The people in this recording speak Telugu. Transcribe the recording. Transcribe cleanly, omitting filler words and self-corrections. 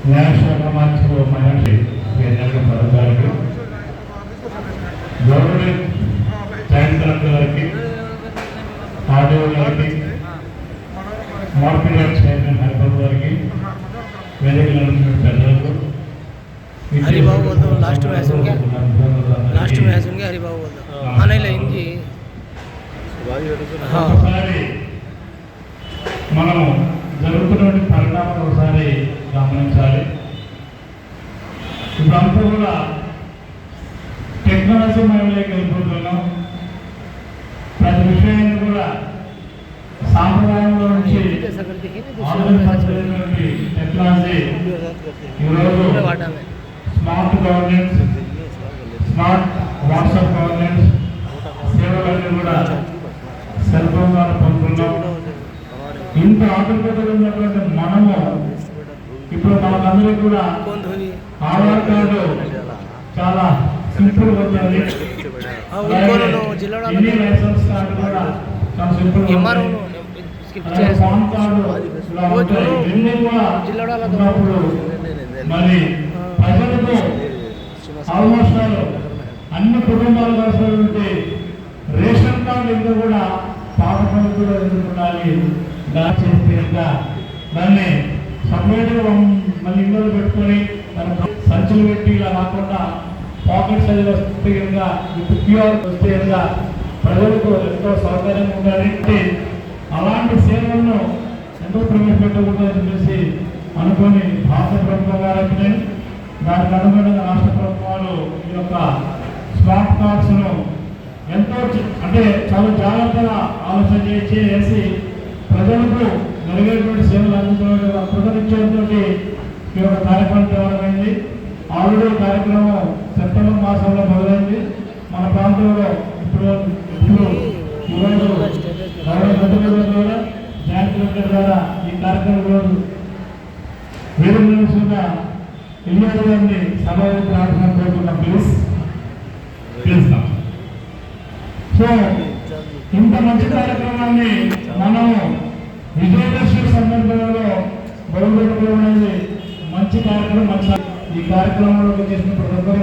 న్యాయశాఖ మంత్రి మహర్షి పదవి గారికి, గవర్నమెంట్ జాయింట్ కలెక్టర్ గారికి, ఆర్డీఓ గారికి, మార్కెట్ చైర్మన్ హరిబాబు గారికి, వేదికల పెద్దలకు, हरिबाबू बोल दो लास्ट में सुन के हरिबाबू बोल दो आने लेंगे। ఒకసారి మనము జరుగుతున్న పరిణామాలు ఒకసారి గమనించాలి. ఇదంతా కూడా టెక్నాలజీ మయంలోకి వెళ్ళిపోతున్నాం. ప్రతి విషయాన్ని కూడా సాంప్రదాయంలో నుంచి ఆధునికమైనటువంటి టెక్నాలజీ ఈరోజు smart governance, smart WhatsApp governance సేవలన్నీ కూడా సెల్ ఫోన్ ద్వారా పొందుతున్నాం. ఇంత ఆధునికతలో ఉన్నటువంటి మనము ఇప్పుడు మనకందరికీ కూడా ఆధార్ కార్డు చాలా సింపుల్ అవుతుంది. ఎన్ని లైసెన్స్ కార్డు కూడా చాలా సింపుల్ అవుతుంది. పాన్ కార్డు ఇలా ఉంటాయి. ఇవన్నీ కూడా ఉన్నప్పుడు మరి ప్రజలకు ఆల్మోస్ట్ అన్ని కుటుంబాలు కలిసినటువంటి రేషన్ కార్డు ఇంకా కూడా పాత ప్రభుత్వంలో ఎందుకు ఉండాలి, చేస్తే దాన్ని సపరేట్గా మళ్ళీ ఇంట్లో పెట్టుకొని సంచులు పెట్టి ఇలా కాకుండా పాకెట్ సైజ్ వస్తే కనుక విత్ క్యూఆర్ వస్తే కనుక ప్రజలకు ఎంతో సౌకర్యంగా ఉండాలి. అలాంటి సేవలను ఎంతో ప్రవేశపెట్టకూడదని చెప్పేసి అనుకొని భారత ప్రభుత్వం గారికి దానికి అనుగుణంగా రాష్ట్ర ప్రభుత్వాలు ఈ యొక్క స్మార్ట్ కార్డ్స్ను ఎంతో అంటే చాలా జాగ్రత్తగా ఆలోచన చేసి ప్రజలకు జరిగేటువంటి సేవలు అందుతున్న కృతనిశ్చయంతో ఈ యొక్క కార్యక్రమం తేవడమైంది. ఆల్రెడీ కార్యక్రమం సెప్టెంబర్ మాసంలో మొదలైంది. మన ప్రాంతంలో ఇప్పుడు ఈరోజు ద్వారా జాయింట్ కలెక్టర్ ద్వారా ఈ కార్యక్రమంలో వేరే ఇల్లు గారిని సభకు ప్రార్థన కోరుకున్న పిలుస్తాం. సో ఇంత మంచి కార్యక్రమాన్ని మనము విజయదశమి సందర్భంలో మొదలుపెట్టుకోవడం అనేది మంచి కార్యక్రమం. ఈ కార్యక్రమంలో చేసిన ప్రతి ఒక్కరు